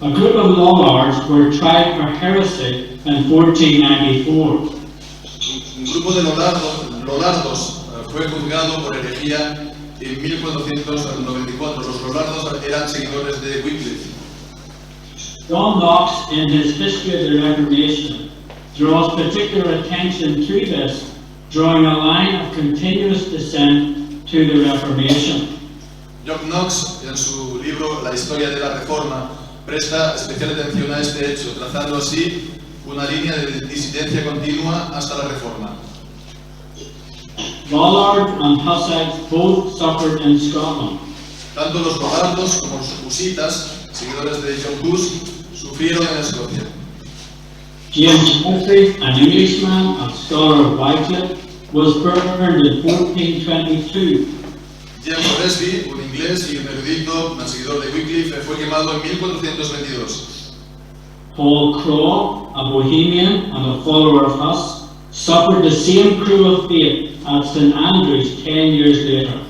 A group of law lords were tried for heresy in 1494. Un grupo de lollardos fue juzgado por herejía en 1494. Los lollardos eran seguidores de Wycliffe. John Knox, in his History of the Reformation, draws particular attention to this, drawing a line of continuous descent to the Reformation. John Knox, en su libro La historia de la Reforma, presta especial atención a este hecho, trazando así una línea de disidencia continua hasta la Reforma. Lollards and Hussites both suffered in Scotland. Tanto los lollardos como los husitas, seguidores de John Hus, sufrieron en Escocia. James Hussey, an Englishman and scholar of Wycliffe, was burned in 1422. James Hussey, un inglés y un erudito, un seguidor de Wycliffe, fue quemado en 1422. Paul Craw, a Bohemian and a follower of Huss, suffered the same cruel fate at St Andrews 10 years later.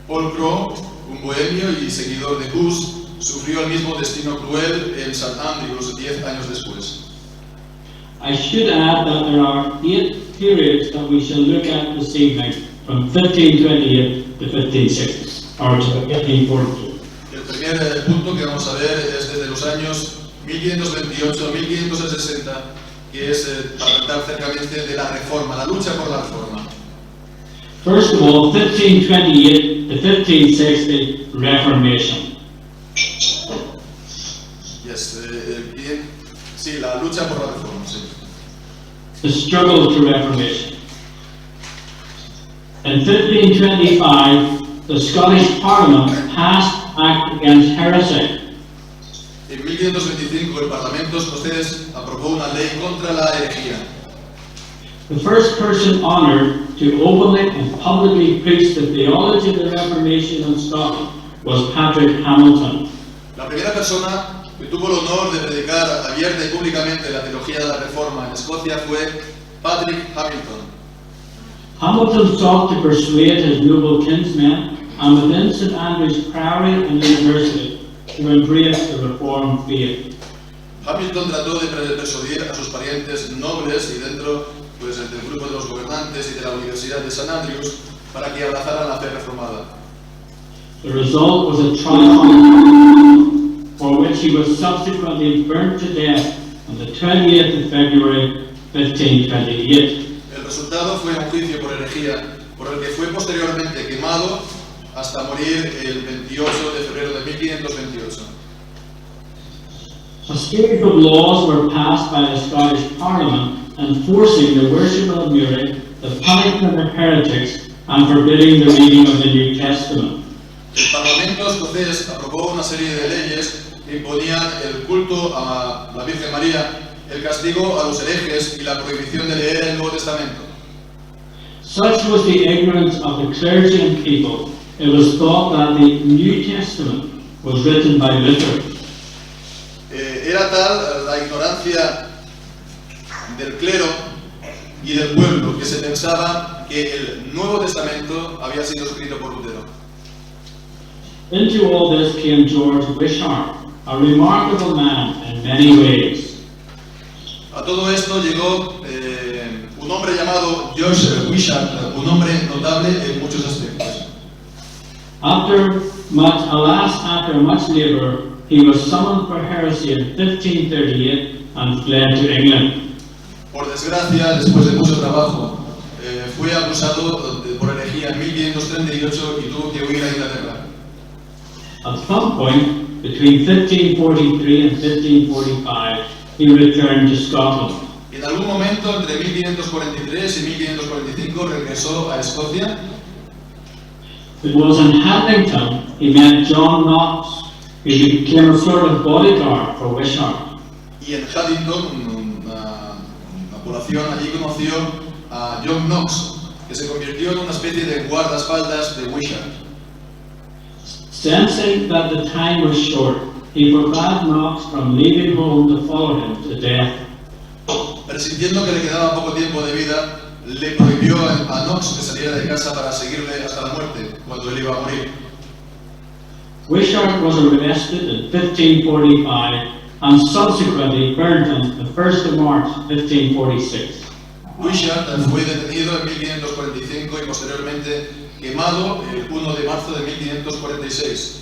Paul Craw, un bohemio y seguidor de Hus, sufrió el mismo destino cruel en St Andrews 10 años después. I should add that there are 8 periods that we shall look at this evening, from 1528 to 1560, or to 1542. El primer punto que vamos a ver es desde los años 1528 a 1560, que es para tratar cercamente de la Reforma, la lucha por la Reforma. First of all, 1528 to 1560, Reformation. Sí, la lucha por la Reforma, sí. The struggle to Reformation. In 1525, the Scottish Parliament passed Act Against Heresy. En 1525 el Parlamento escocés aprobó una ley contra la herejía. The first person honoured to openly and publicly preach the theology of the Reformation in Scotland was Patrick Hamilton. La primera persona que tuvo el honor de predicar abierta y públicamente la teología de la Reforma en Escocia fue Patrick Hamilton. Hamilton sought to persuade his noble kinsmen and within St Andrew's Priory and University to embrace the Reformed faith. Hamilton trató de persuadir a sus parientes nobles y dentro del grupo de los gobernantes y de la Universidad de St Andrews para que abrazaran la fe reformada. The result was a trial for which he was subsequently burnt to death on the 28th of February 1528. El resultado fue un juicio por herejía, por el que fue posteriormente quemado hasta morir el 28 de febrero de 1528. A series of laws were passed by the Scottish Parliament enforcing the worship of Mary, the punishment of heretics, and forbidding the reading of the New Testament. El Parlamento escocés aprobó una serie de leyes que imponían el culto a la Virgen María, el castigo a los herejes y la prohibición de leer el Nuevo Testamento. Such was the ignorance of the clergy and people, it was thought that the New Testament was written by Luther. Era tal la ignorancia del clero y del pueblo que se pensaba que el Nuevo Testamento había sido escrito por Lutero. Into all this came George Wishart, a remarkable man in many ways. A todo esto llegó un hombre llamado George Wishart, un hombre notable en muchos aspectos. After much labor, he was summoned for heresy in 1538 and fled to England. Por desgracia, después de mucho trabajo, fue acusado por herejía en 1538 y tuvo que huir a Inglaterra. At some point, between 1543 and 1545, he returned to Scotland. En algún momento, entre 1543 y 1545, regresó a Escocia. It was in Haddington he met John Knox, who became a sort of bodyguard for Wishart. Y en Haddington, una población allí, conoció a John Knox, que se convirtió en una especie de guardaespaldas de Wishart. Sensing that the time was short, he forbade Knox from leaving home to follow him to death. Presintiendo que le quedaba poco tiempo de vida, le prohibió a Knox que saliera de casa para seguirle hasta la muerte, cuando él iba a morir. Wishart was arrested in 1545 and subsequently burnt on the 1st of March 1546. Wishart fue detenido en 1545 y posteriormente quemado el 1 de marzo de 1546.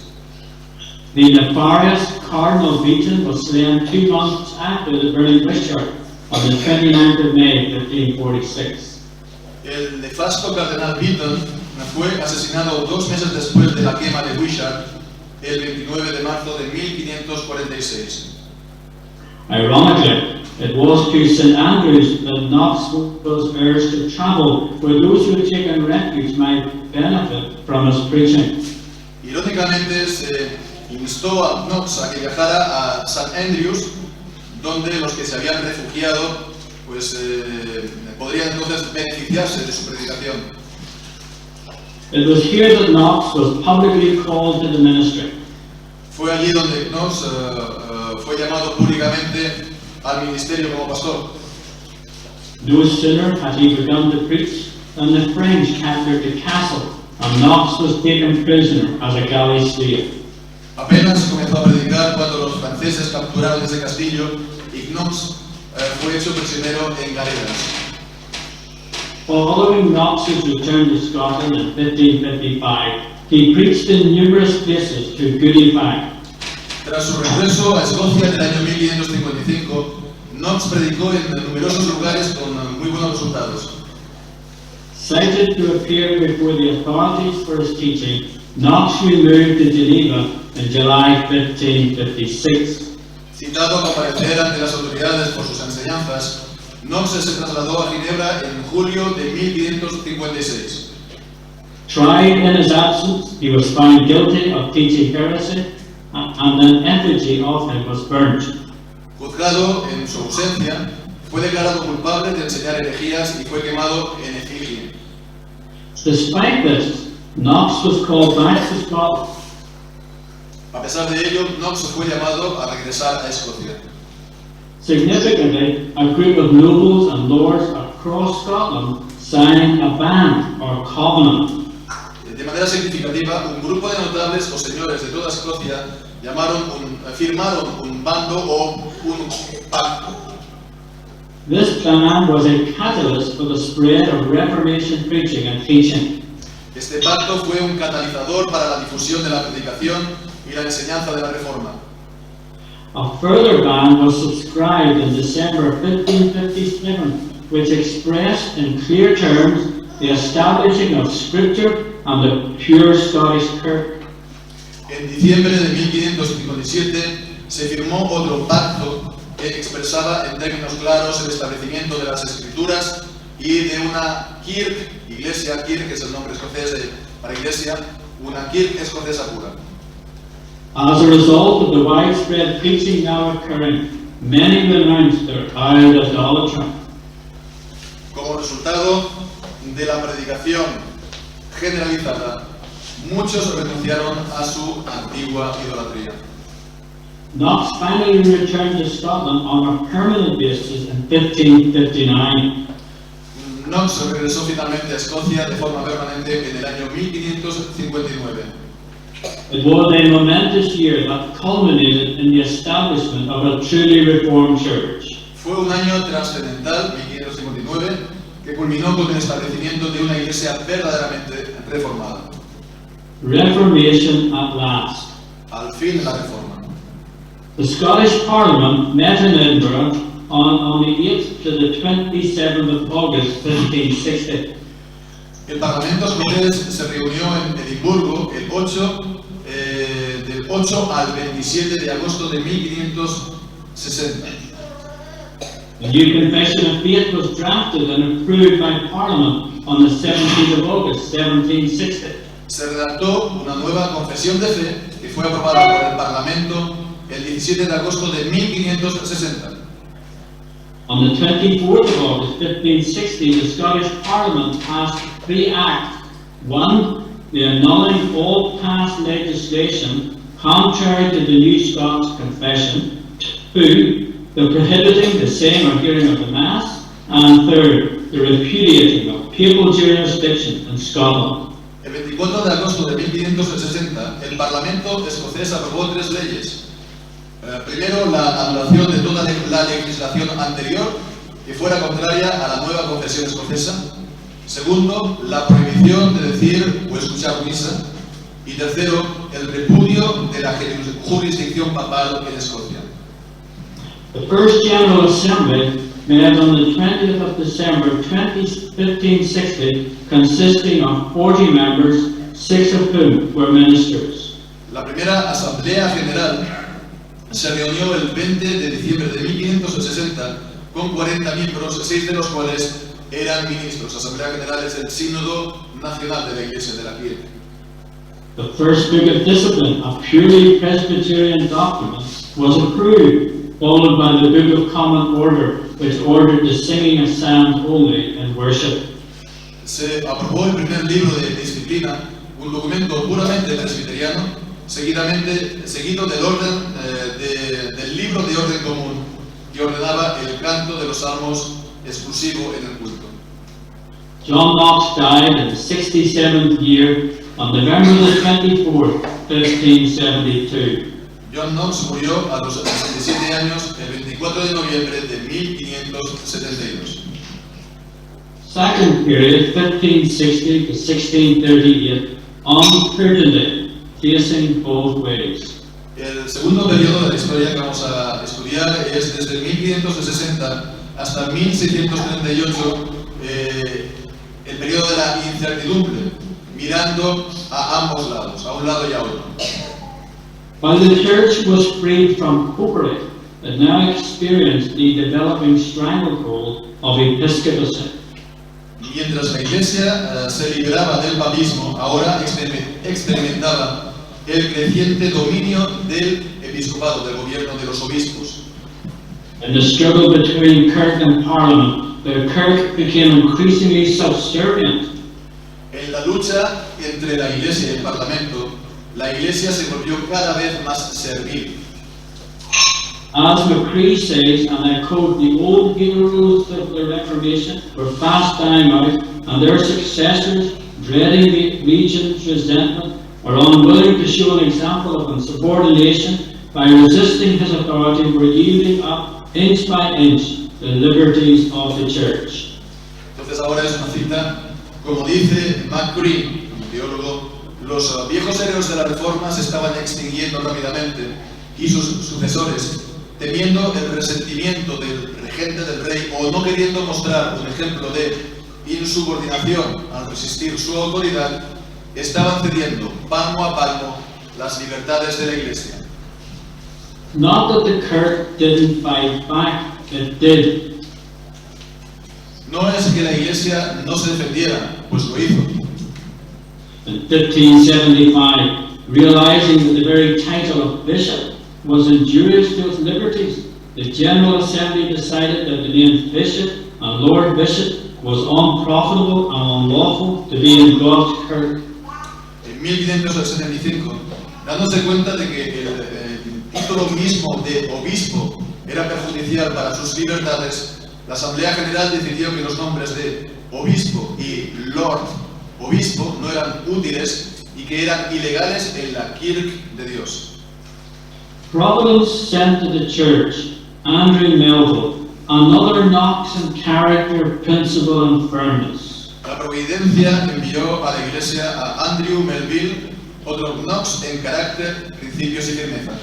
The nefarious Cardinal Beaton was slain 2 months after the burning Wishart on the 29th of May 1546. El nefasto cardenal Beaton fue asesinado 2 meses después de la quema de Wishart, el 29 de marzo de 1546. Ironically, it was to St. Andrews that Knox was urged to travel, where those who had taken refuge might benefit from his preaching. Irónicamente, se instó a Knox a que viajara a St. Andrews, donde los que se habían refugiado pues, podrían entonces beneficiarse de su predicación. It was here that Knox was publicly called to the ministry. Fue allí donde Knox fue llamado públicamente al ministerio como pastor. No sooner had he begun to preach than the French captured the castle, and Knox was taken prisoner as a galley slave. Apenas comenzó a predicar cuando los franceses capturaron ese castillo y Knox fue hecho prisionero en galeras. Following Knox's return to Scotland in 1555, he preached in numerous places to good effect. Tras su regreso a Escocia en el año 1555, Knox predicó en numerosos lugares con muy buenos resultados. Cited to appear before the authorities for his teaching, Knox removed to Geneva in July 1556. Citado a comparecer ante las autoridades por sus enseñanzas, Knox se trasladó a Ginebra en julio de 1556. Tried in his absence, he was found guilty of teaching heresy, and an effigy of him was burnt. Juzgado en su ausencia, fue declarado culpable de enseñar herejías y fue quemado en efigie. Despite this, Knox was called back to Scotland. A pesar de ello, Knox fue llamado a regresar a Escocia. Significantly, a group of nobles and lords across Scotland signed a band or covenant. De manera significativa, un grupo de notables o señores de toda Escocia firmaron un bando o un pacto. This band was a catalyst for the spread of Reformation preaching and teaching. Este pacto fue un catalizador para la difusión de la predicación y la enseñanza de la Reforma. A further ban was subscribed in December 1557, which expressed in clear terms the establishing of Scripture and the pure Scottish Kirk. En diciembre de 1557 se firmó otro pacto que expresaba en términos claros el establecimiento de las Escrituras y de una Kirk, iglesia, Kirk es el nombre escocés para iglesia, una Kirk escocesa pura. As a result of the widespread preaching now occurring, many renounced their proud idolatry. Como resultado de la predicación generalizada, muchos renunciaron a su antigua idolatría. Knox finally returned to Scotland on a permanent basis in 1559. Knox regresó finalmente a Escocia de forma permanente en el año 1559. It was a momentous year that culminated in the establishment of a truly reformed church. Fue un año trascendental, 1559, que culminó con el establecimiento de una iglesia verdaderamente reformada. Reformation at last. Al fin la Reforma. The Scottish Parliament met in Edinburgh on the 8th to the 27th of August 1560. El Parlamento escocés se reunió en Edimburgo el 8, del 8 al 27 de agosto de 1560. The new Confession of Faith was drafted and approved by Parliament on the 17th of August 1760. Se redactó una nueva confesión de fe que fue aprobada por el Parlamento el 17 de agosto de 1560. On the 24th of August 1560, the Scottish Parliament passed 3 acts. 1. The annulling all past legislation contrary to the New Scots Confession. 2. The prohibiting the saying or hearing of the Mass. And 3. The repudiating of papal jurisdiction in Scotland. El 24 de agosto de 1560, el Parlamento escocés aprobó 3 leyes. Primero, la anulación de toda la legislación anterior que fuera contraria a la nueva confesión escocesa. Segundo, la prohibición de decir o escuchar misa. Y tercero, el repudio de la jurisdicción papal en Escocia. The first General Assembly met on the 20th of December 1560, consisting of 40 members, 6 of whom were ministers. La primera Asamblea General se reunió el 20 de diciembre de 1560 con 40 miembros, 6 de los cuales eran ministros. Asamblea General es el sínodo nacional de la Iglesia de la Kirk. The first book of discipline, a purely Presbyterian document, was approved, followed by the Book of Common Order, which ordered the singing of psalms only in worship. Se aprobó el primer libro de disciplina, un documento puramente presbiteriano, seguido del orden del libro de orden común, que ordenaba el canto de los salmos exclusivo en el culto. John Knox died in the 67th year on November the 24th, 1572. John Knox murió a los 67 años el 24 de noviembre de 1572. Second period, 1560 to 1638, uncertainty, facing both ways. El segundo periodo de la historia que vamos a estudiar es desde 1560 hasta 1638, el periodo de la incertidumbre, mirando a ambos lados, a un lado y a otro. While the church was freed from popery, it now experienced the developing stranglehold of episcopacy. Mientras la Iglesia se liberaba del papismo, ahora experimentaba el creciente dominio del episcopado, del gobierno de los obispos. In the struggle between Kirkland and Parliament, the Kirk became increasingly subservient. En la lucha entre la Iglesia y el Parlamento, la Iglesia se volvió cada vez más servil. As McCree says, and I quote, the old heroes of the Reformation were fast dying out, and their successors, dreading the regent's resentment, were unwilling to show an example of insubordination by resisting his authority, were yielding up inch by inch the liberties of the church. Entonces ahora es una cita, como dice McCree, un teólogo, los viejos héroes de la Reforma se estaban extinguiendo rápidamente y sus sucesores, temiendo el resentimiento del regente del rey o no queriendo mostrar un ejemplo de insubordinación al resistir su autoridad, estaban cediendo palmo a palmo las libertades de la Iglesia. Not that the Kirk didn't fight back, it did. No es que la Iglesia no se defendiera, pues lo hizo. In 1575, realizing that the very title of bishop was injurious to its liberties, the General Assembly decided that the name Bishop and Lord Bishop was unprofitable and unlawful to be in God's Kirk. En 1575, dándose cuenta de que el título mismo de obispo era perjudicial para sus libertades, la Asamblea General decidió que los nombres de obispo y Lord obispo no eran útiles y que eran ilegales en la Kirk de Dios. Providence sent to the church Andrew Melville, another Knox in character, principle and firmness. La providencia envió a la Iglesia a Andrew Melville, otro Knox en carácter, principios y firmeza.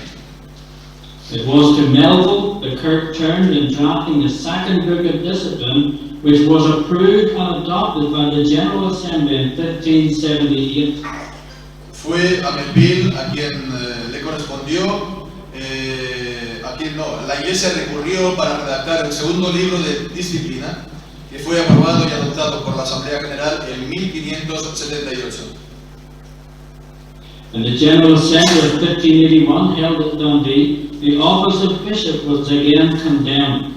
It was to Melville the Kirk turned in drafting the second book of discipline, which was approved and adopted by the General Assembly in 1578. Fue a Melville a quien le correspondió, la Iglesia recurrió para redactar el segundo libro de disciplina, que fue aprobado y adoptado por la Asamblea General en 1578. In the General Assembly of 1581 held at Dundee, the office of bishop was again condemned.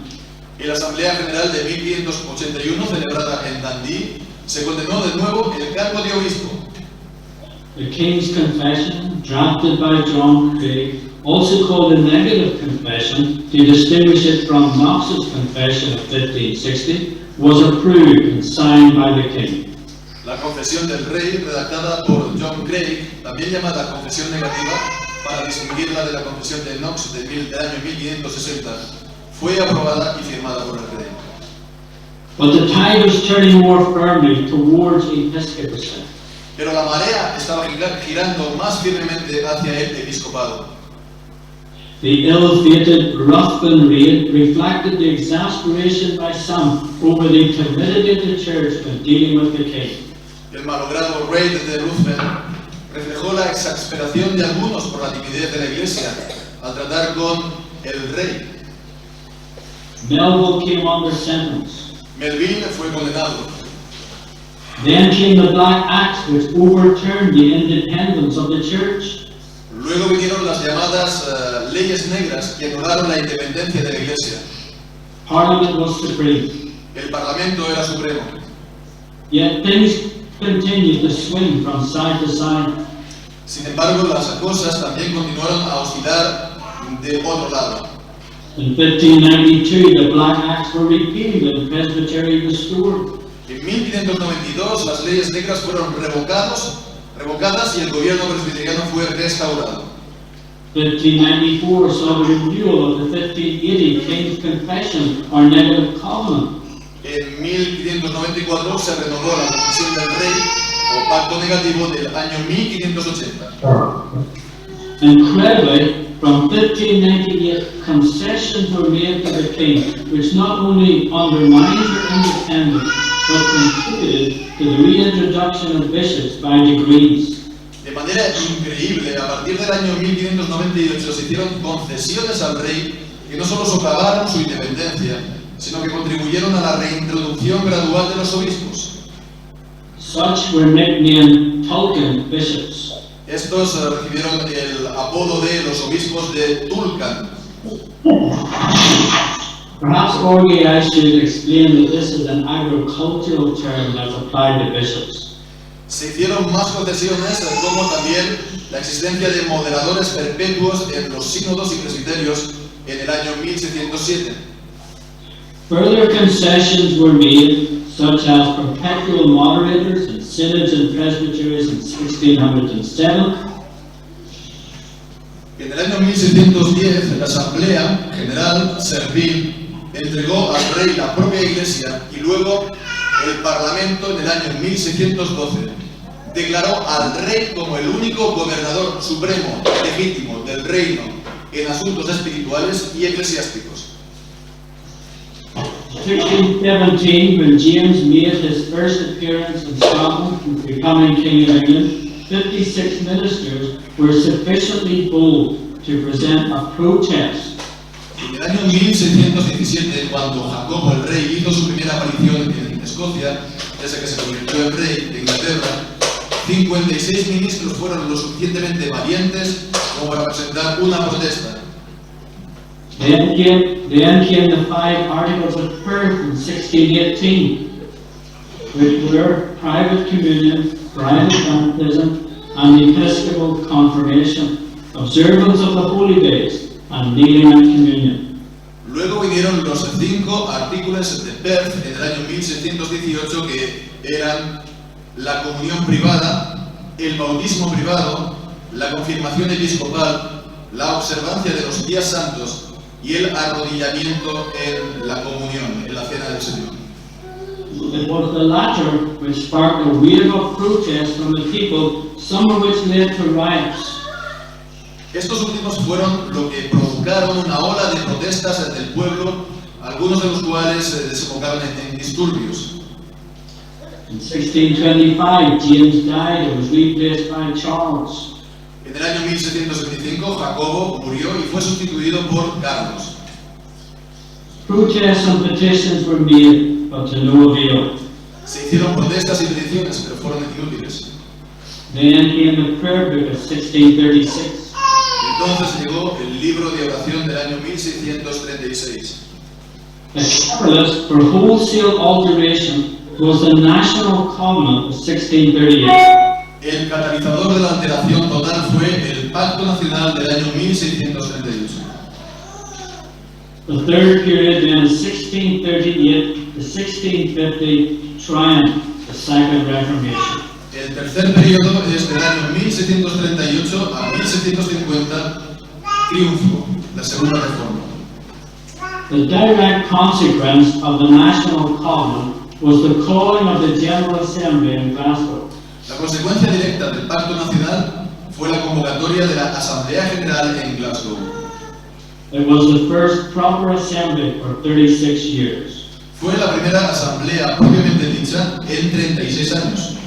En la Asamblea General de 1581, celebrada en Dundee, se condenó de nuevo el cargo de obispo. The King's Confession, drafted by John Craig, also called a negative confession to distinguish it from Knox's confession of 1560, was approved and signed by the King. La confesión del rey, redactada por John Craig, también llamada confesión negativa, para distinguirla de la Confesión de Knox del año 1560, fue aprobada y firmada por el rey. But the tide was turning more firmly towards episcopacy. Pero la marea estaba girando más firmemente hacia el episcopado. The ill-fated Ruthven raid reflected the exasperation by some over the timidity of the church when dealing with the king. El malogrado raid de Ruthven reflejó la exasperación de algunos por la timidez de la Iglesia al tratar con el rey. Melville came under sentence. Melville fue condenado. Then came the Black Acts, which overturned the independence of the church. Luego vinieron las llamadas leyes negras que anularon la independencia de la Iglesia. Parliament was supreme. El Parlamento era supremo. Yet things continued to swing from side to side. Sin embargo, las cosas también continuaron a oscilar de otro lado. In 1592, the Black Acts were repealed and Presbytery restored. En 1592 las leyes negras fueron revocadas y el gobierno presbiteriano fue restaurado. 1594 saw the renewal of the 1580 King's Confession or Negative Covenant. En 1594 se renovó la confesión del rey o pacto negativo del año 1580. Incredibly, from 1598, concessions were made to the king, which not only undermined their independence, but contributed to the reintroduction of bishops by degrees. De manera increíble, a partir del año 1598 se hicieron concesiones al rey que no solo socavaron su independencia, sino que contribuyeron a la reintroducción gradual de los obispos. Such were nicknamed token bishops. Estos recibieron el apodo de los obispos de Tulcan. Perhaps Orgy, I should explain that this is an agricultural term that's applied to bishops. Se hicieron más concesiones, como también la existencia de moderadores perpetuos en los sínodos y presbiterios en el año 1607. Further concessions were made, such as perpetual moderators in synods and presbyteries in 1607. En el año 1610, la Asamblea General Servil entregó al rey la propia Iglesia y luego el Parlamento en el año 1612 declaró al rey como el único gobernador supremo legítimo del reino en asuntos espirituales y eclesiásticos. 1617, when James made his first appearance in Scotland, becoming King of England, 56 ministers were sufficiently bold to present a protest. En el año 1617, cuando Jacobo el rey hizo su primera aparición en Escocia, desde que se convirtió en rey de Inglaterra, 56 ministros fueron lo suficientemente valientes como para presentar una protesta. Then came the 5 Articles of Perth in 1618, which were private communion, private baptism, and episcopal confirmation, observance of the holy days, and kneeling at communion. Luego vinieron los 5 artículos de Perth en el año 1618, que eran la comunión privada, el bautismo privado, la confirmación episcopal, la observancia de los días santos y el arrodillamiento en la comunión, en la cena del Señor. It was the latter which sparked a wave of protest from the people, some of which led to riots. Estos últimos fueron lo que provocaron una ola de protestas del pueblo, algunos de los cuales desembocaron en disturbios. In 1625, James died and was replaced by Charles. En el año 1775, Jacobo murió y fue sustituido por Carlos. Protests and petitions were made, but to no avail. Se hicieron protestas y peticiones, pero fueron inútiles. Then came the prayer book of 1636. Entonces llegó el libro de oración del año 1636. The catalyst for wholesale alteration was the National Covenant of 1638. El catalizador de la alteración total fue el Pacto Nacional del año 1638. The third period then is 1638 to 1650 triumph, the Second Reformation. El tercer periodo es del año 1638 a 1650, triunfo, la segunda reforma. The direct consequence of the National Covenant was the calling of the General Assembly in Glasgow. La consecuencia directa del Pacto Nacional fue la convocatoria de la Asamblea General en Glasgow. It was the first proper assembly for 36 years. Fue la primera asamblea propiamente dicha en 36 años.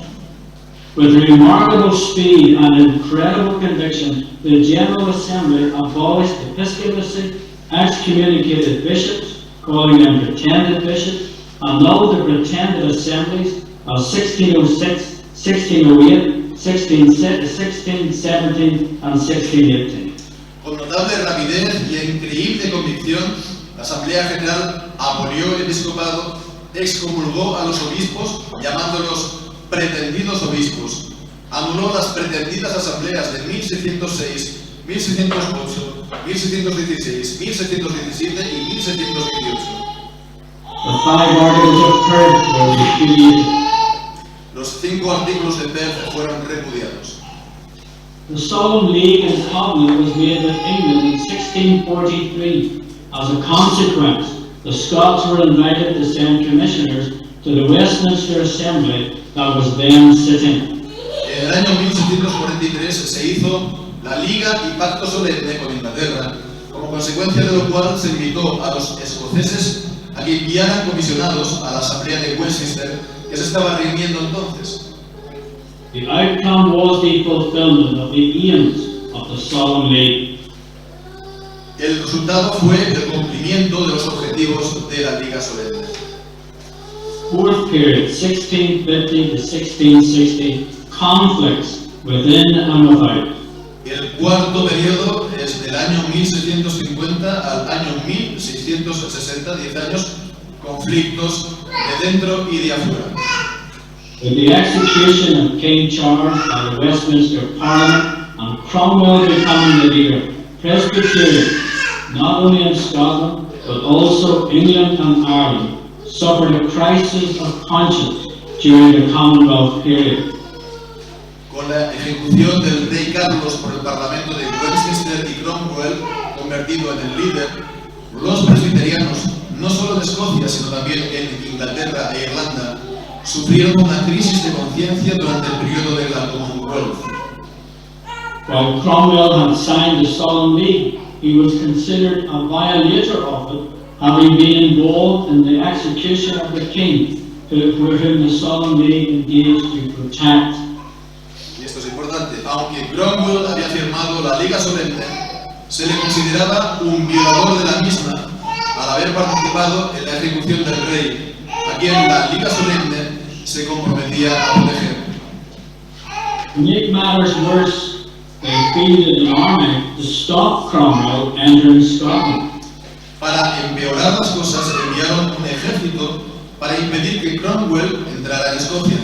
With remarkable speed and incredible conviction, the General Assembly abolished episcopacy, excommunicated bishops, calling them pretended bishops, annulled the pretended assemblies of 1606, 1608, 1617, and 1618. Con notable rapidez y increíble convicción, la Asamblea General abolió el episcopado, excomulgó a los obispos, llamándolos pretendidos obispos, anuló las pretendidas asambleas de 1606, 1608, 1616, 1717 y 1718. The 5 articles of Perth were repudiated. Los 5 artículos de Perth fueron repudiados. The Solemn League and Covenant was made with England in 1643. As a consequence, the Scots were invited to send commissioners to the Westminster Assembly that was then sitting. En el año 1743 se hizo la Liga y Pacto Solemne con Inglaterra, como consecuencia de lo cual se invitó a los escoceses a que enviaran comisionados a la Asamblea de Westminster, que se estaba reuniendo entonces. The outcome was the fulfillment of the aims of the Solemn League. El resultado fue el cumplimiento de los objetivos de la Liga Solemne. Fourth period, 1650 to 1660, conflicts within and without. El cuarto periodo es del año 1650 al año 1660, 10 años, conflictos de dentro y de afuera. With the execution of King Charles by the Westminster Parliament and Cromwell becoming the leader, Presbyterians, not only in Scotland but also England and Ireland, suffered a crisis of conscience during the Commonwealth period. Con la ejecución del rey Carlos por el Parlamento de Westminster y Cromwell, convertido en el líder, los presbiterianos, no solo en Escocia, sino también en Inglaterra e Irlanda, sufrieron una crisis de conciencia durante el periodo de la Commonwealth. While Cromwell had signed the Solemn League, he was considered a violator of it, having been involved in the execution of the king, whom the Solemn League engaged to protect. Y esto es importante, aunque Cromwell había firmado la Liga Solemne, se le consideraba un violador de la misma al haber participado en la ejecución del rey, a quien la Liga Solemne se comprometía a proteger. To make matters worse, they fielded an army to stop Cromwell entering Scotland. Para empeorar las cosas, enviaron un ejército para impedir que Cromwell entrara en Escocia.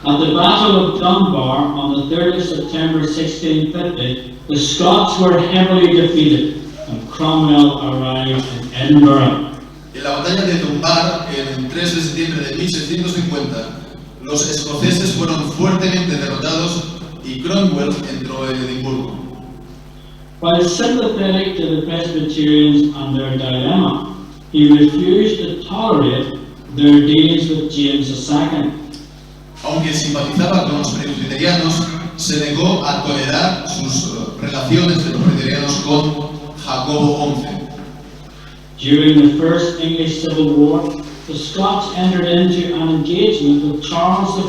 At the Battle of Dunbar on the 3rd of September 1650, the Scots were heavily defeated and Cromwell arrived in Edinburgh. En la batalla de Dunbar, el 3 de septiembre de 1650, los escoceses fueron fuertemente derrotados y Cromwell entró en Edimburgo. While sympathetic to the Presbyterians and their dilemma, he refused to tolerate their dealings with James II. Aunque simpatizaba con los presbiterianos, se negó a tolerar sus relaciones de los presbiterianos con Jacobo XI. During the First English Civil War, the Scots entered into an engagement with Charles I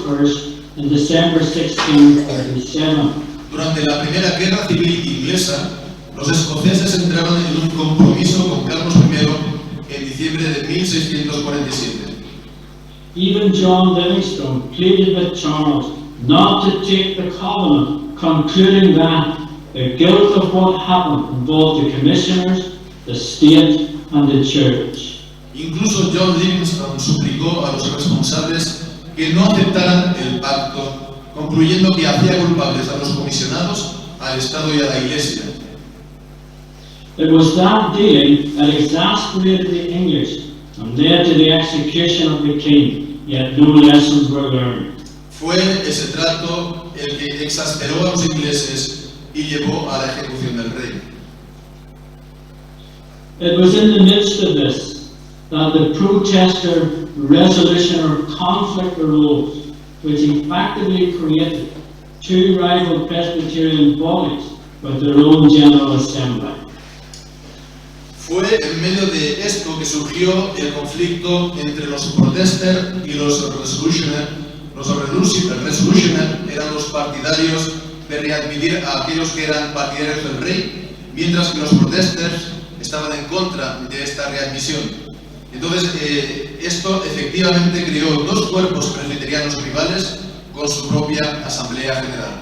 in December 1637. Durante la Primera Guerra Civil Inglesa, los escoceses entraron en un compromiso con Carlos I en diciembre de 1647. Even John Livingstone pleaded with Charles not to take the covenant, concluding that the guilt of what happened involved the commissioners, the state, and the church. Incluso John Livingstone suplicó a los responsables que no aceptaran el pacto, concluyendo que hacía culpables a los comisionados, al Estado y a la Iglesia. It was that dealing that exasperated the English and led to the execution of the king, yet no lessons were learned. Fue ese trato el que exasperó a los ingleses y llevó a la ejecución del rey. It was in the midst of this that the protester resolution or conflict arose, which effectively created two rival Presbyterian bodies with their own General Assembly. Fue en medio de esto que surgió el conflicto entre los protesters y los resolutioner. Los resolutioner eran los partidarios de readmitir a aquellos que eran partidarios del rey, mientras que los protesters estaban en contra de esta readmisión. Entonces, esto efectivamente creó dos cuerpos presbiterianos rivales con su propia asamblea general.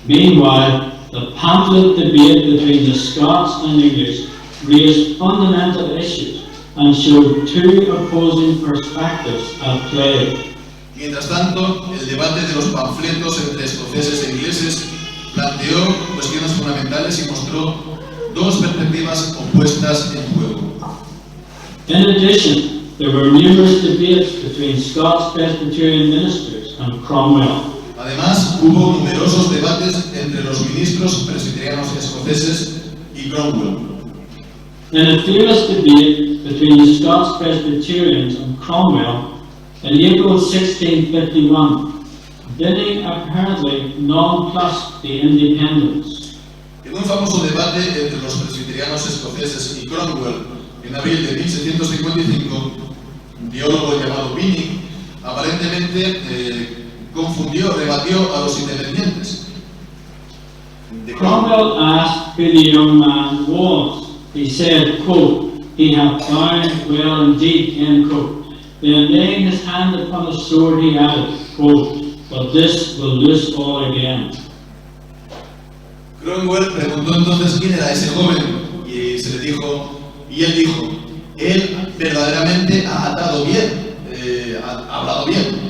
Meanwhile, the pamphlet debate between the Scots and English raised fundamental issues and showed two opposing perspectives at play. Mientras tanto, el debate de los panfletos entre escoceses e ingleses planteó cuestiones fundamentales y mostró dos perspectivas opuestas en juego. In addition, there were numerous debates between Scots Presbyterian ministers and Cromwell. Además, hubo numerosos debates entre los ministros presbiterianos escoceses y Cromwell. In a famous debate between the Scots Presbyterians and Cromwell in April 1651, Denning apparently nonplussed the independents. En un famoso debate entre los presbiterianos escoceses y Cromwell en abril de 1655, un biólogo llamado Binning aparentemente rebatió a los independientes. Cromwell asked who the young man was. He said, quote, "He hath dined well indeed," end quote. Then laying his hand upon his sword, he added, quote, "But this will loose all again." Cromwell preguntó entonces quién era ese joven y él dijo, él verdaderamente ha atado bien, ha hablado bien.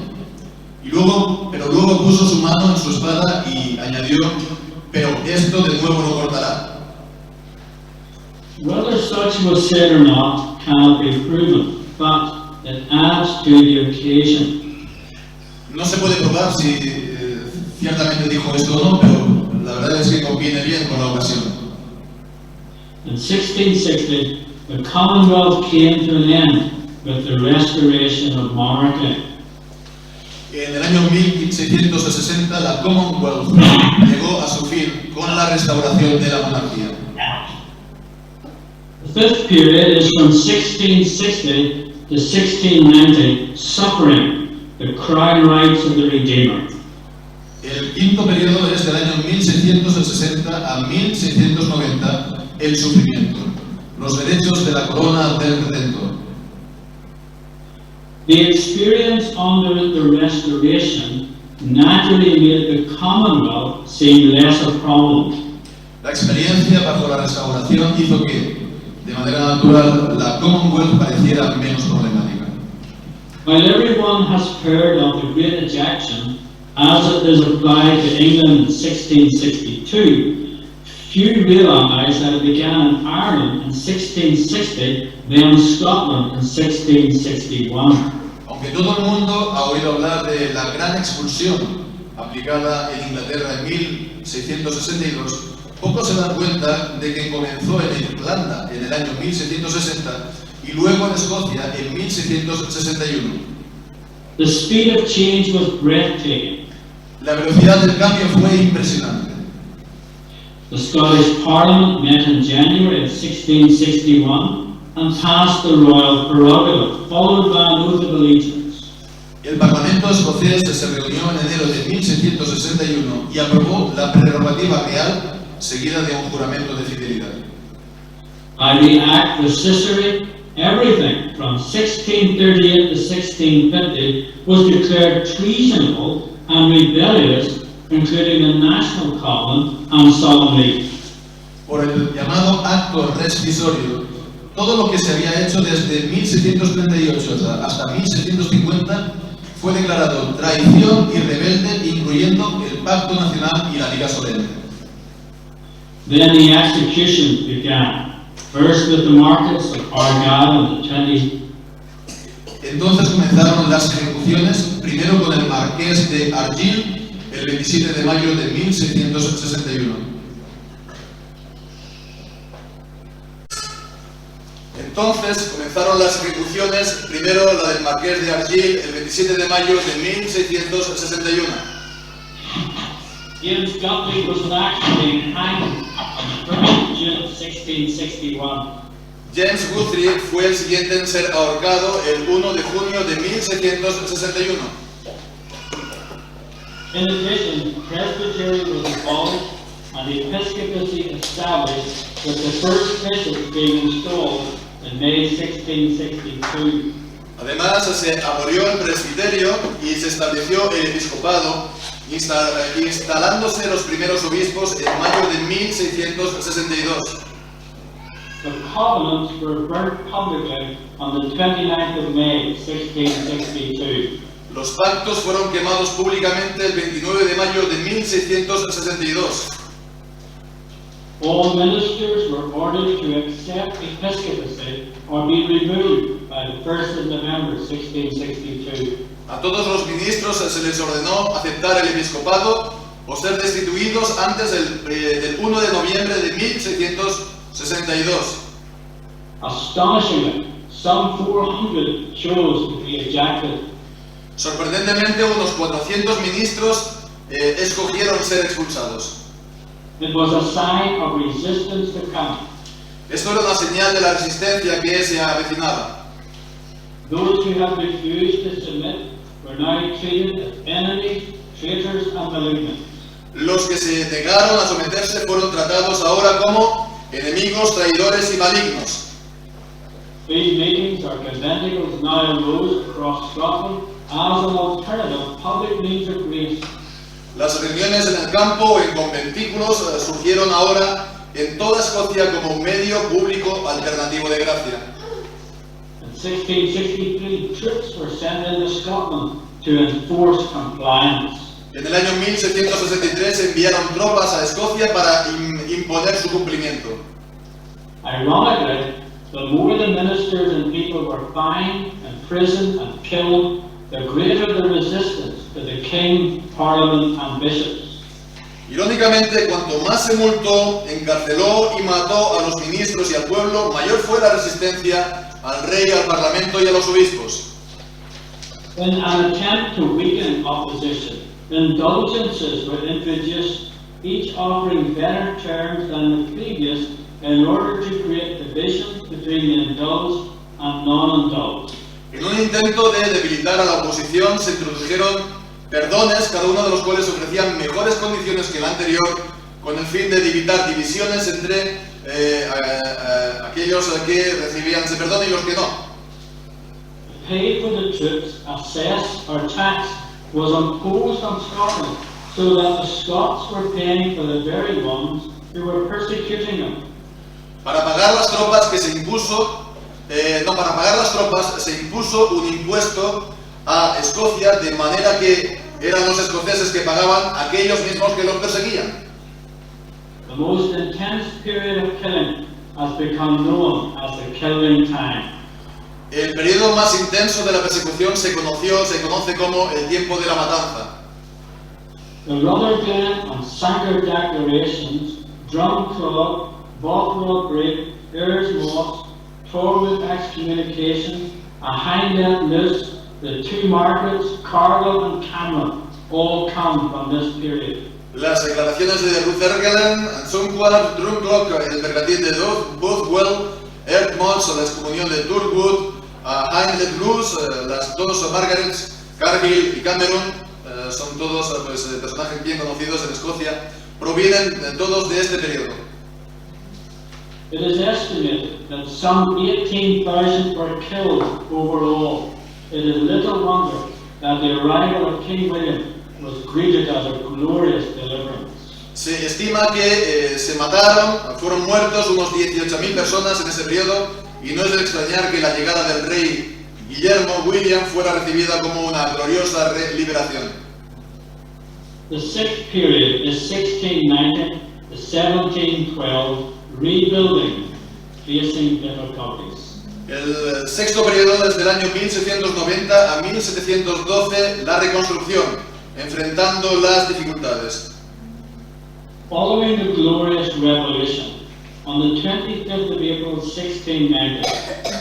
Pero luego puso su mano en su espada y añadió, pero esto de nuevo no cortará. Whether such was said or not cannot be proven, but it adds to the occasion. No se puede probar si ciertamente dijo esto o no, pero la verdad es que conviene bien con la ocasión. In 1660, the Commonwealth came to an end with the restoration of monarchy. En el año 1660, la Commonwealth llegó a su fin con la restauración de la monarquía. The fifth period is from 1660 to 1690, suffering, the crown rights of the Redeemer. El quinto periodo es del año 1660 a 1690, el sufrimiento, los derechos de la corona del Redentor. The experience under the Restoration naturally made the Commonwealth seem less a problem. La experiencia bajo la restauración hizo que, de manera natural, la Commonwealth pareciera menos problemática. While everyone has heard of the Great Ejection, as it is applied to England in 1662, few realise that it began in Ireland in 1660, then Scotland in 1661. Aunque todo el mundo ha oído hablar de la gran expulsión aplicada en Inglaterra en 1662, pocos se dan cuenta de que comenzó en Irlanda en el año 1660 y luego en Escocia en 1661. The speed of change was breathtaking. La velocidad del cambio fue impresionante. The Scottish Parliament met in January of 1661 and passed the royal prerogative, followed by an oath of allegiance. El Parlamento escocés se reunió en enero de 1661 y aprobó la prerrogativa real, seguida de un juramento de fidelidad. By the Act Recissory, everything from 1638 to 1650 was declared treasonable and rebellious, including the National Covenant and Solemn League. Por el llamado acto rescisorio, todo lo que se había hecho desde 1738 hasta 1750 fue declarado traición y rebelde, incluyendo el Pacto Nacional y la Liga Solemne. Then the execution began, first with the markets of Argyll and the 20. Entonces comenzaron las ejecuciones, primero con el marqués de Argyll, el 27 de mayo de 1661. Entonces comenzaron las ejecuciones, primero la del marqués de Argyll, el 27 de mayo de 1661. James Guthrie was actually hanged on the 1st of June 1661. James Guthrie fue el siguiente en ser ahorcado el 1 de junio de 1661. In addition, Presbytery was abolished and the Episcopacy established, with the first bishop being installed in May 1662. Además, se abolió el presbiterio y se estableció el episcopado, instalándose los primeros obispos en mayo de 1662. The covenants were burnt publicly on the 29th of May 1662. Los pactos fueron quemados públicamente el 29 de mayo de 1662. All ministers were ordered to accept episcopacy or be removed by the 1st of November 1662. A todos los ministros se les ordenó aceptar el episcopado o ser destituidos antes del 1 de noviembre de 1662. Astonishingly, some 400 chose to be ejected. Sorprendentemente, unos 400 ministros escogieron ser expulsados. It was a sign of resistance to come. Esto era una señal de la resistencia que se avecinaba. Those who had refused to submit were now treated as enemies, traitors, and malignants. Los que se negaron a someterse fueron tratados ahora como enemigos, traidores y malignos. These meetings or conventicles now arose across Scotland as an alternative public means of grace. Las reuniones en el campo o en conventículos surgieron ahora en toda Escocia como un medio público alternativo de gracia. In 1663, troops were sent into Scotland to enforce compliance. En el año 1763 enviaron tropas a Escocia para imponer su cumplimiento. Ironically, the more the ministers and people were fined, imprisoned, and killed, the greater the resistance to the king, parliament, and bishops. Irónicamente, cuanto más se multó, encarceló y mató a los ministros y al pueblo, mayor fue la resistencia al rey, al parlamento y a los obispos. In an attempt to weaken opposition, indulgences were introduced, each offering better terms than the previous, in order to create divisions between the indulged and non-indulged. En un intento de debilitar a la oposición se introdujeron perdones, cada uno de los cuales ofrecían mejores condiciones que el anterior, con el fin de evitar divisiones entre aquellos que recibían ese perdón y los que no. The pay for the troops, assess or tax, was imposed on Scotland, so that the Scots were paying for the very ones who were persecuting them. Para pagar las tropas que se impuso, para pagar las tropas se impuso un impuesto a Escocia, de manera que eran los escoceses que pagaban a aquellos mismos que los perseguían. The most intense period of killing has become known as the Killing Time. El periodo más intenso de la persecución se conoce como el tiempo de la matanza. The Rutherglen and Sanker declarations, Drumclog, Bothwell Break, Ayers Moss, Torwood Excommunication, a Hindhead List, the two markets, Cargill and Cameron, all come from this period. Las declaraciones de Rutherglen, Sunquart, Drumclog, el mercantil de Bothwell, Ayers Moss, la excomunión de Turwood, Hindhead List, las dos Margarets, Cargill y Cameron, son todos personajes bien conocidos en Escocia, provienen todos de este periodo. It is estimated that some 18,000 were killed overall. It is little wonder that the arrival of King William was greeted as a glorious deliverance. Se estima que fueron muertos unos 18.000 personas en ese periodo, y no es de extrañar que la llegada del rey Guillermo William fuera recibida como una gloriosa liberación. The sixth period is 1690 to 1712, rebuilding, facing difficulties. El sexto periodo desde el año 1690 a 1712, la reconstrucción, enfrentando las dificultades. Following the glorious revolution, on the 25th of April 1690,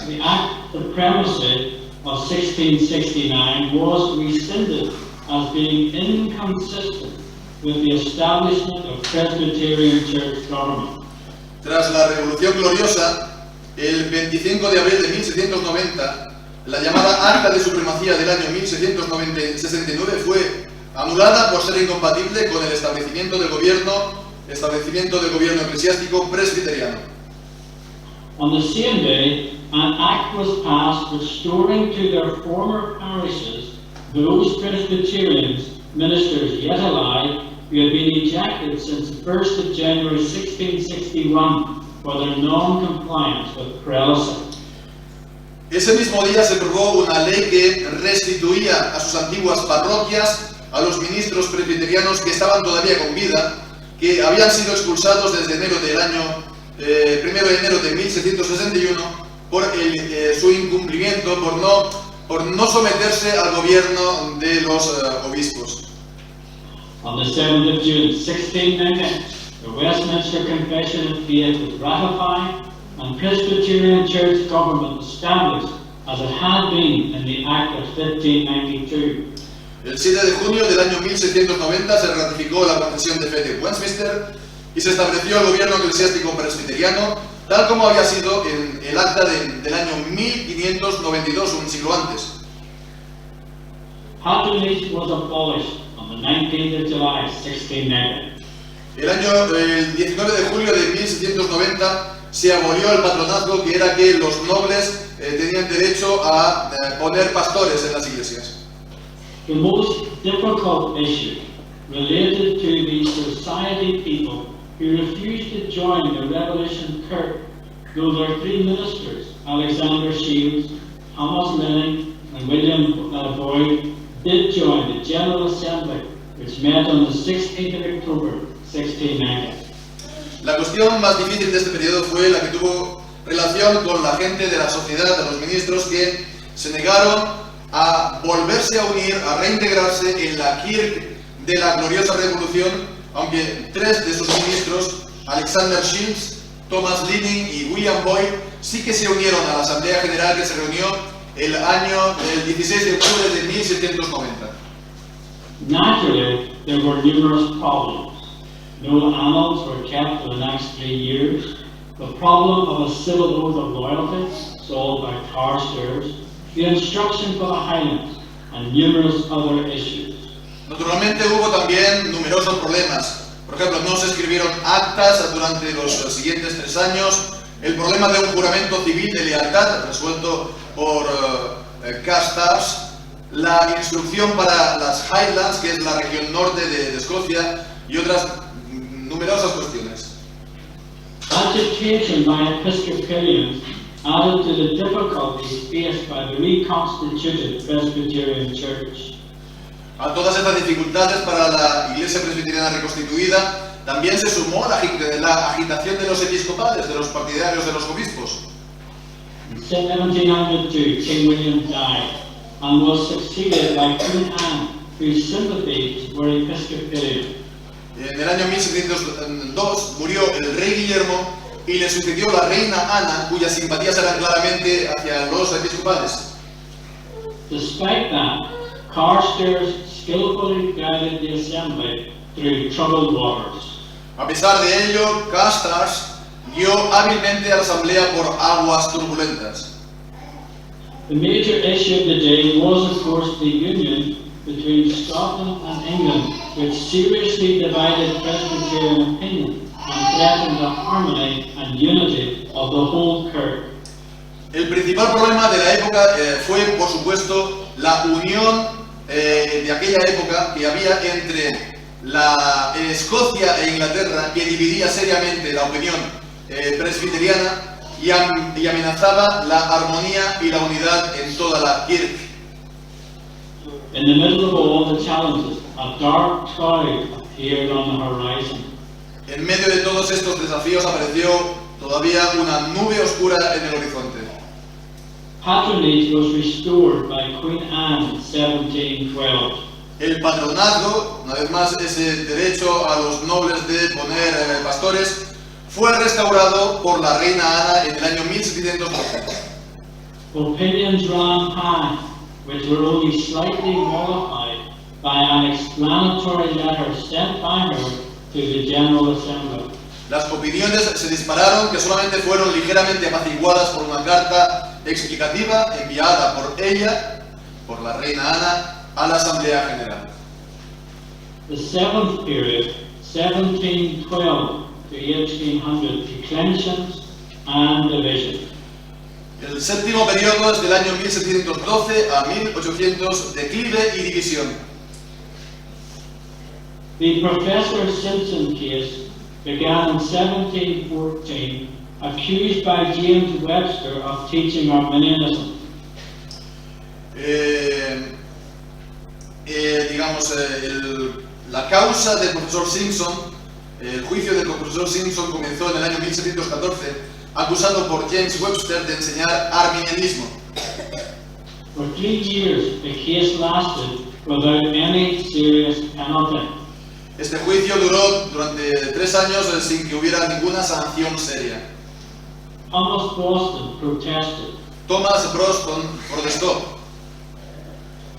the Act Supremacy of 1669 was rescinded as being inconsistent with the establishment of Presbyterian Church government. Tras la Revolución Gloriosa, el 25 de abril de 1790, la llamada Acta de Supremacía del año 1669 fue anulada por ser incompatible con el establecimiento del gobierno eclesiástico presbiteriano. On the same day, an act was passed restoring to their former parishes those Presbyterians, ministers yet alive, who had been ejected since the 1st of January 1661 for their non-compliance with prelacy. Ese mismo día se aprobó una ley que restituía a sus antiguas parroquias a los ministros presbiterianos que estaban todavía con vida, que habían sido expulsados desde enero del año 1 de enero de 1761 por su incumplimiento, por no someterse al gobierno de los obispos. On the 7th of June 1690, the Westminster Confession of Faith was ratified and Presbyterian Church government established as it had been in the Act of 1592. El 7 de junio del año 1690 se ratificó la Confesión de Fe de Westminster y se estableció el gobierno eclesiástico presbiteriano, tal como había sido en el acta del año 1592, un siglo antes. Patronage was abolished on the 19th of July 1690. El 19 de julio de 1690 se abolió el patronazgo, que era que los nobles tenían derecho a poner pastores en las iglesias. The most difficult issue related to the society people who refused to join the Revolution Kirk, though their three ministers, Alexander Shields, Thomas Lenning, and William Boyd, did join the General Assembly, which met on the 16th of October 1690. La cuestión más difícil de este periodo fue la que tuvo relación con la gente de la sociedad, de los ministros que se negaron a volverse a unir, a reintegrarse en la Kirk de la gloriosa revolución, aunque tres de sus ministros, Alexander Shields, Thomas Lenning y William Boyd, sí que se unieron a la Asamblea General que se reunió el 16 de octubre de 1790. Naturally, there were numerous problems. No annals were kept for the next 3 years. The problem of a civil oath of loyalty, solved by Carstairs, the instruction for the Highlands, and numerous other issues. Naturalmente hubo también numerosos problemas. Por ejemplo, no se escribieron actas durante los siguientes 3 años. El problema de un juramento civil de lealtad, resuelto por Carstairs. La instrucción para las Highlands, que es la región norte de Escocia, y otras numerosas cuestiones. Agitation by Episcopalians added to the difficulties faced by the reconstituted Presbyterian Church. A todas estas dificultades para la Iglesia Presbiteriana reconstituida también se sumó la agitación de los episcopales, de los partidarios de los obispos. In 1792, King William died and was succeeded by Queen Anne, whose sympathies were Episcopalian. En el año 1702 murió el rey Guillermo y le sucedió la reina Ana, cuyas simpatías eran claramente hacia los episcopales. Despite that, Carstairs skillfully guided the assembly through troubled waters. A pesar de ello, Carstairs guió hábilmente a la asamblea por aguas turbulentas. The major issue of the day was, of course, the union between Scotland and England, which seriously divided Presbyterian opinion and threatened the harmony and unity of the whole Kirk. El principal problema de la época fue, por supuesto, la unión de aquella época que había entre la Escocia e Inglaterra, que dividía seriamente la opinión presbiteriana y amenazaba la armonía y la unidad en toda la Kirk. In the middle of all the challenges, a dark cloud appeared on the horizon. En medio de todos estos desafíos apareció todavía una nube oscura en el horizonte. patronage was restored by Queen Anne in 1712. El patronazgo, una vez más ese derecho a los nobles de poner pastores, fue restaurado por la reina Ana en el año 1712. Opinions ran high, which were only slightly modified by an explanatory letter sent by her to the General Assembly. Las opiniones se dispararon, que solamente fueron ligeramente apaciguadas por una carta explicativa enviada por ella, por la reina Ana, a la Asamblea General. The seventh period, 1712 to 1800, declensions and division. El séptimo periodo es del año 1712 a 1800, declive y división. The Professor Simpson case began in 1714, accused by James Webster of teaching Arminianism. La causa del profesor Simpson, el juicio del profesor Simpson comenzó en el año 1714, acusado por James Webster de enseñar arminianismo. For 3 years, the case lasted without any serious penalty. Este juicio duró durante 3 años sin que hubiera ninguna sanción seria. Thomas Boston protested. Thomas Boston protestó.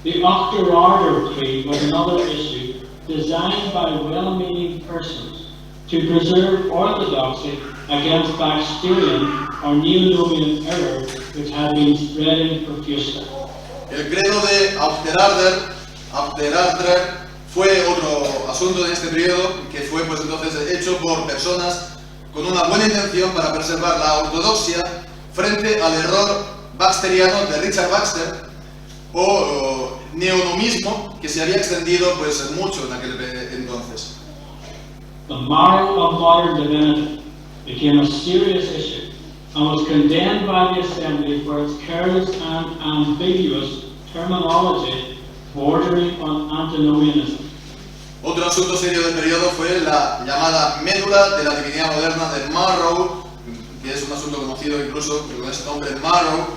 The Octorotor Creed was another issue designed by well-meaning persons to preserve orthodoxy against Baxterian or Neo-Nomian error which had been spreading profusely. El credo de Octorotor fue otro asunto en este periodo que fue pues entonces hecho por personas con una buena intención para preservar la ortodoxia frente al error baxteriano de Richard Baxter o neonomismo que se había extendido pues mucho en aquel entonces. The moral of modern divinity became a serious issue and was condemned by the Assembly for its careless and ambiguous terminology bordering on antinomianism. Otro asunto serio del periodo fue la llamada médula de la divinidad moderna de Marrow, que es un asunto conocido incluso con este nombre Marrow,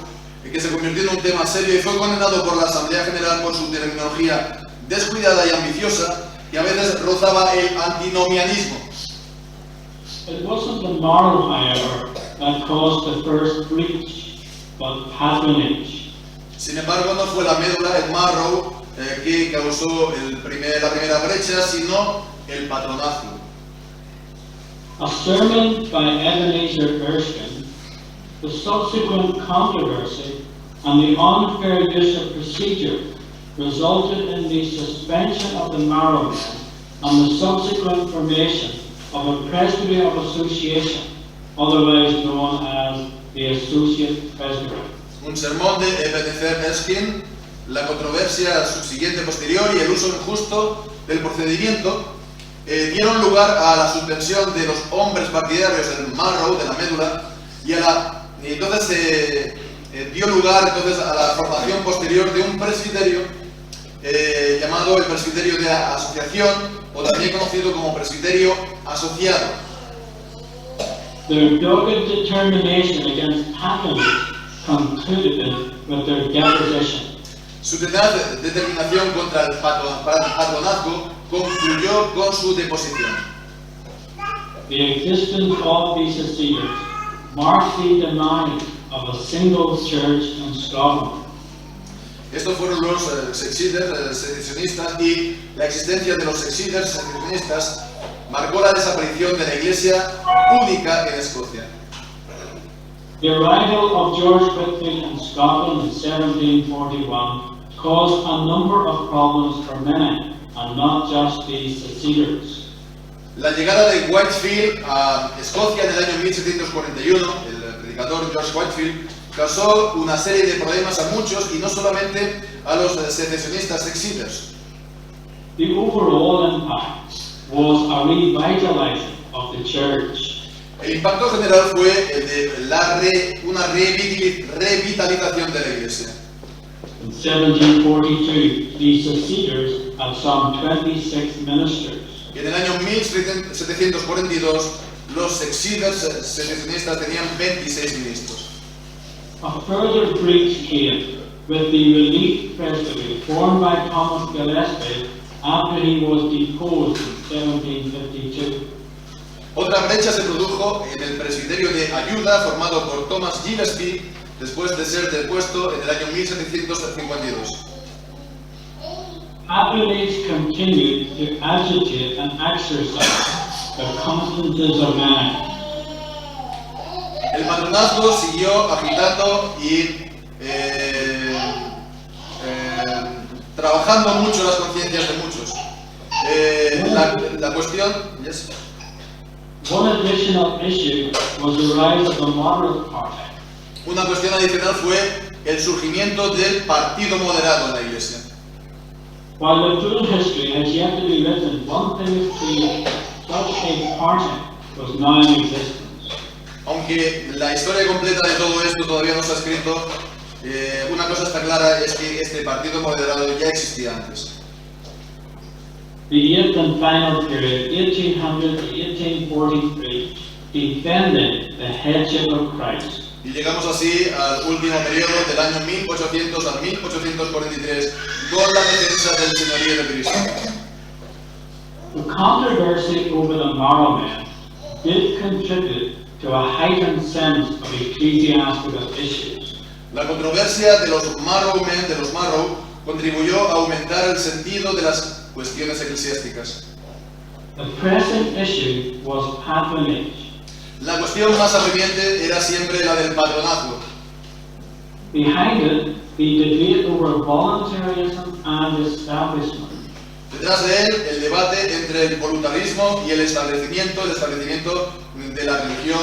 que se convirtió en un tema serio y fue condenado por la Asamblea General por su terminología descuidada y ambiciosa, que a veces rozaba el antinomianismo. It wasn't the moral, however, that caused the first breach, but patronage. Sin embargo, no fue la médula, el Marrow, que causó la primera brecha, sino el patronazgo. A sermon by Ebenezer Erskine, the subsequent controversy, and the unfair use of procedure resulted in the suspension of the Marrow and the subsequent formation of a Presbytery of Association, otherwise known as the Associate Presbytery. Un sermón de Ebenezer Erskine, la controversia subsiguiente posterior y el uso injusto del procedimiento dieron lugar a la suspensión de los hombres partidarios del Marrow, de la médula, y entonces dio lugar entonces a la formación posterior de un presbiterio llamado el presbiterio de asociación, o también conocido como presbiterio asociado. Their dogged determination against patronage concluded with their deposition. Su tenaz determinación contra el patronazgo concluyó con su deposición. The existence of these seceders marks the demise of a single church in Scotland. Estos fueron los secesionistas, y la existencia de los secesionistas marcó la desaparición de la Iglesia única en Escocia. The arrival of George Whitefield in Scotland in 1741 caused a number of problems for many, and not just the seceders. La llegada de Whitefield a Escocia en el año 1741, el predicador George Whitefield, causó una serie de problemas a muchos y no solamente a los secesionistas exilios. The overall impact was a revitalizing of the church. El impacto general fue el de una revitalización de la Iglesia. In 1742, the seceders had some 26 ministers. Y en el año 1742, los secesionistas tenían 26 ministros. A further breach came with the Relief Presbytery formed by Thomas Gillespie after he was deposed in 1752. Otra brecha se produjo en el presbiterio de Ayuda formado por Thomas Gillespie después de ser depuesto en el año 1752. Patronage continued to agitate and exercise the constances of man. El patronazgo siguió agitando y trabajando mucho las conciencias de muchos. La cuestión... Yes. One additional issue was the rise of the Moderate Party. Una cuestión adicional fue el surgimiento del partido moderado en la Iglesia. While the full history has yet to be written, one thing is clear: such a party was now in existence. Aunque la historia completa de todo esto todavía no se ha escrito, una cosa está clara, es que este partido moderado ya existía antes. The eighth and final period, 1800 to 1843, defended the headship of Christ. Y llegamos así al último periodo del año 1800 al 1843 con la defensa del señorío de Cristo. The controversy over the moral men did contribute to a heightened sense of ecclesiastical issues. La controversia de los Marrow contribuyó a aumentar el sentido de las cuestiones eclesiásticas. The pressing issue was patronage. La cuestión más apremiante era siempre la del patronazgo. Behind it, the debate over voluntarism and establishment. Detrás de él, el debate entre el voluntarismo y el establecimiento de la religión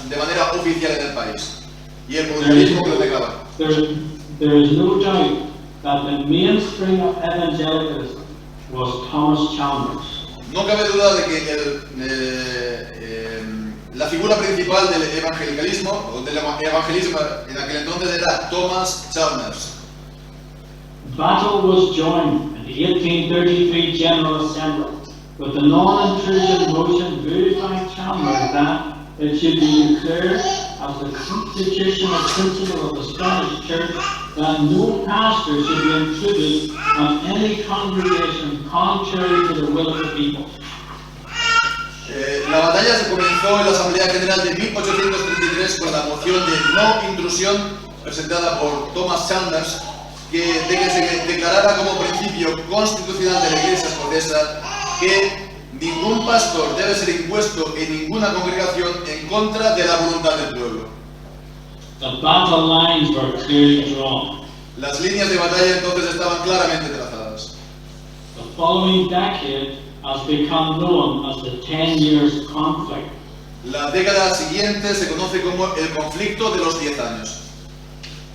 de manera oficial en el país. Y el voluntarismo que lo negaba. There is no doubt that the mainspring of evangelicalism was Thomas Chalmers. No cabe duda de que la figura principal del evangelicalismo, o del evangelismo en aquel entonces, era Thomas Chalmers. Battle was joined in the 1833 General Assembly with the non-intrusive motion moved by Chalmers that it should be declared as the constitutional principle of the Scottish Church that no pastor should be intruded on any congregation contrary to the will of the people. La batalla se comenzó en la Asamblea General de 1833 con la moción de no intrusión presentada por Thomas Chalmers de que se declarara como principio constitucional de la Iglesia escocesa que ningún pastor debe ser impuesto en ninguna congregación en contra de la voluntad del pueblo. The battle lines were clearly drawn. Las líneas de batalla entonces estaban claramente trazadas. The following decade has become known as the 10 Years conflict. La década siguiente se conoce como el conflicto de los 10 años.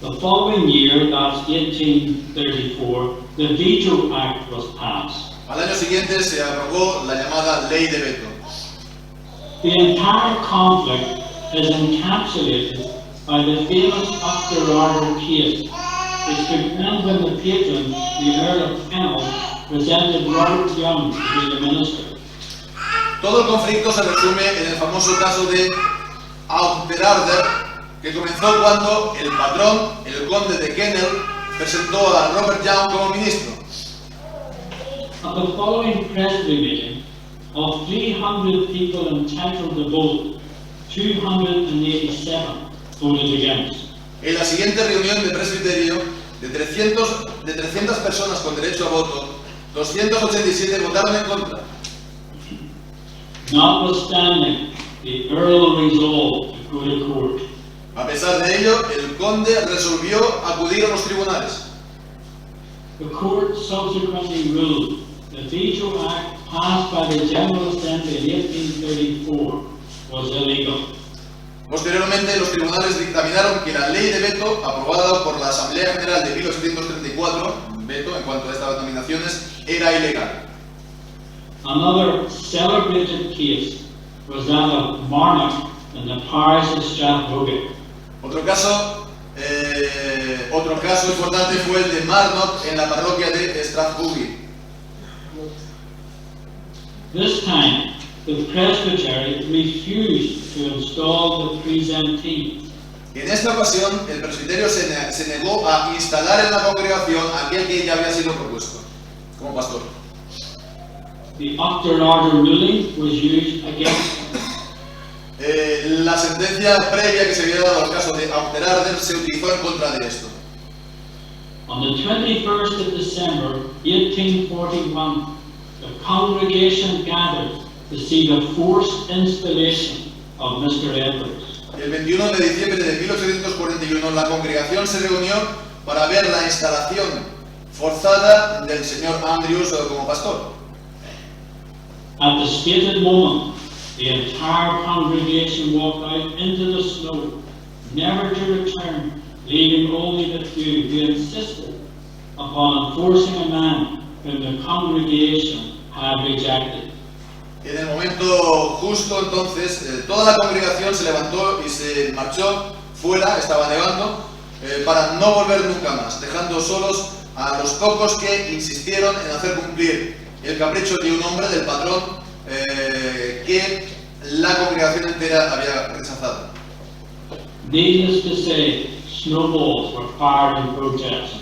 The following year, that's 1834, the Veto Act was passed. Al año siguiente se aprobó la llamada Ley de Veto. The entire conflict is encapsulated by the famous After Order case, which began when the patron, the Earl of Kennel, presented Robert Young to be the minister. Todo el conflicto se resume en el famoso caso de After Order, que comenzó cuando el patrón, el conde de Kennel, presentó a Robert Young como ministro. At the following Presbytery meeting, of 300 people entitled to vote, 287 voted against. En la siguiente reunión de presbiterio, de 300 personas con derecho a voto, 287 votaron en contra. Notwithstanding, the Earl resolved to go to court. A pesar de ello, el conde resolvió acudir a los tribunales. The court subsequently ruled the Veto Act passed by the General Assembly in 1834 was illegal. Posteriormente, los tribunales dictaminaron que la ley de veto, aprobada por la Asamblea General de 1834, veto en cuanto a estas nominaciones, era ilegal. Another celebrated case was that of Marnock in the parish of Strathbogie. Otro caso importante fue el de Marnock en la parroquia de Strathbogie. This time, the presbytery refused to install the presentee En esta ocasión, el presbiterio se negó a instalar en la congregación a aquel que ya había sido propuesto como pastor. The Octor Order ruling was used against him. La sentencia previa que se había dado al caso de Octor Order se utilizó en contra de esto. On the 21st of December 1841, the congregation gathered to see the forced installation of Mr. Edwards. El 21 de diciembre de 1841 la congregación se reunió para ver la instalación forzada del señor Andrews como pastor. At the stated moment, the entire congregation walked out into the snow, never to return, leaving only the few who insisted upon enforcing a man whom the congregation had rejected. En el momento justo entonces, toda la congregación se levantó y se marchó fuera, estaba nevando, para no volver nunca más, dejando solos a los pocos que insistieron en hacer cumplir el capricho de un hombre, del patrón, que la congregación entera había rechazado. Needless to say, snowballs were fired in protest.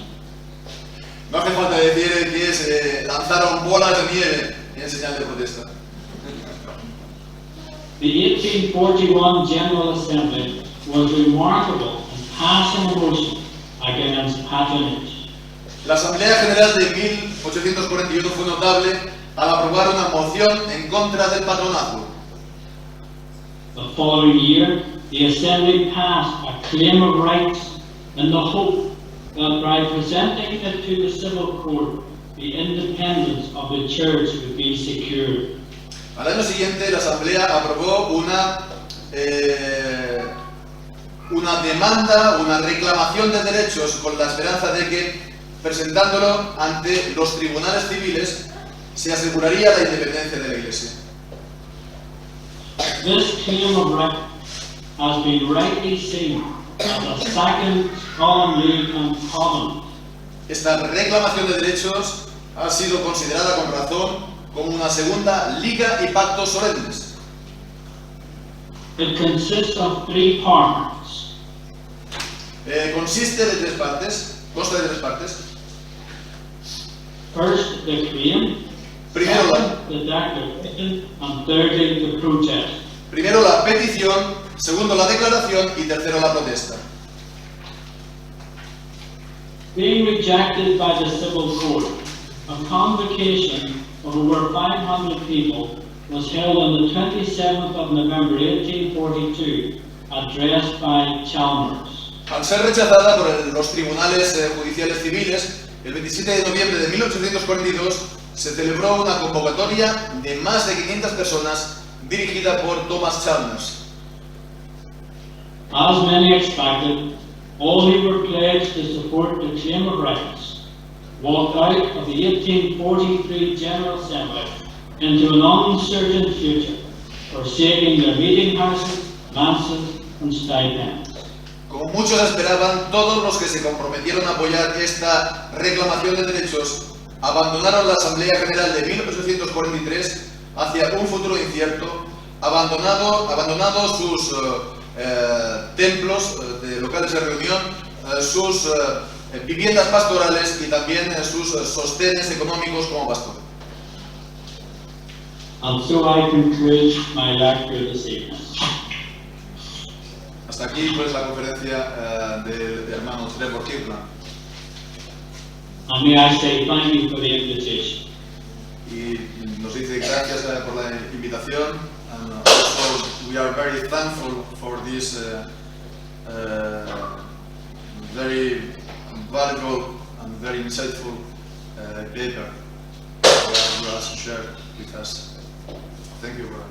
No hace falta decir que se lanzaron bolas de nieve en señal de protesta. The 1841 General Assembly was remarkable in passing a motion against patronage. La Asamblea General de 1841 fue notable al aprobar una moción en contra del patronazgo. The following year, the Assembly passed a claim of rights in the hope that by presenting it to the civil court, the independence of the church would be secured. Al año siguiente, la Asamblea aprobó una demanda, una reclamación de derechos con la esperanza de que, presentándolo ante los tribunales civiles, se aseguraría la independencia de la Iglesia. This claim of right has been rightly seen as a second solemn league and covenant. Esta reclamación de derechos ha sido considerada con razón como una segunda liga y pactos solemnes. It consists of three parts. Consta de tres partes. First, the claim. Primero Second, the declaration. And thirdly, the protest. Primero la petición, segundo la declaración y tercero la protesta. Being rejected by the civil court, a convocation of over 500 people was held on the 27th of November 1842, addressed by Chalmers. Al ser rechazada por los tribunales judiciales civiles, el 27 de noviembre de 1842 se celebró una convocatoria de más de 500 personas dirigida por Thomas Chalmers. As many expected, all who were pledged to support the claim of rights walked out of the 1843 General Assembly into an uncertain future, forsaking their meeting houses, manses, and stipends. Como muchos esperaban, todos los que se comprometieron a apoyar esta reclamación de derechos abandonaron la Asamblea General de 1843 hacia un futuro incierto, abandonado sus templos, locales de reunión, sus viviendas pastorales y también sus sostenes económicos como pastor. And so I conclude my lecture this evening. Hasta aquí pues la conferencia del hermano Trevor Kirkland. And may I say thank you for the invitation. Y nos dice gracias por la invitación. And also we are very thankful for this very valuable and very insightful paper that you have shared with us. Thank you, brother.